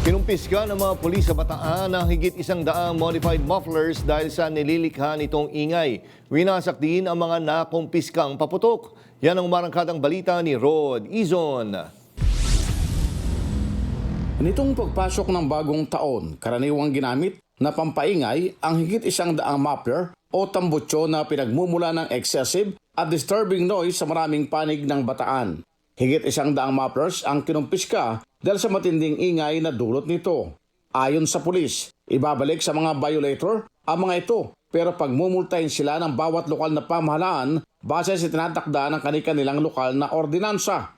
Kinumpiska ng mga pulis sa Bataan ang higit 100 modified mufflers dahil sa nililikha nitong ingay. Winasak din ang mga nakumpiskang paputok. Yan ang marangkadang balita ni Rod Izon. Nitong pagpasok ng bagong taon, karaniwang ginamit na pampaingay ang higit 100 muffler o tambutso na pinagmumula ng excessive at disturbing noise sa maraming panig ng Bataan. Higit 100 mufflers ang kinumpiska dahil sa matinding ingay na dulot nito. Ayon sa pulis, ibabalik sa mga violator ang mga ito pero pagmumultahin sila ng bawat lokal na pamahalaan base sa tinatakda ng kanilang lokal na ordinansa.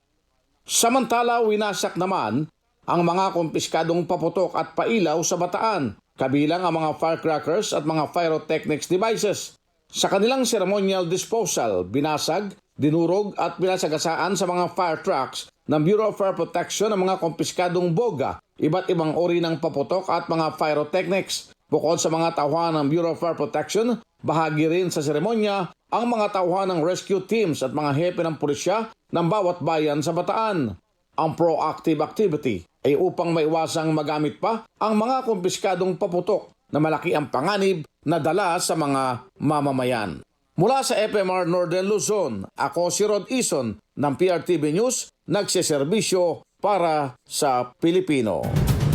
Samantala, winasak naman ang mga kumpiskadong paputok at pailaw sa Bataan, kabilang ang mga firecrackers at mga pyrotechnics devices. Sa kanilang ceremonial disposal, binasag, dinurog at binasagasaan sa mga fire trucks ng Bureau of Fire Protection ang mga kumpiskadong boga, iba't ibang uri ng paputok at mga pyrotechnics. Bukod sa mga tauhan ng Bureau of Fire Protection, bahagi rin sa seremonya ang mga tauhan ng rescue teams at mga hepe ng pulisya ng bawat bayan sa Bataan. Ang proactive activity ay upang maiwasang magamit pa ang mga kumpiskadong paputok na malaki ang panganib na dala sa mga mamamayan. Mula sa FMR Northern Luzon, ako si Rod Izon ng PRTV News, nagseserbisyo para sa Pilipino.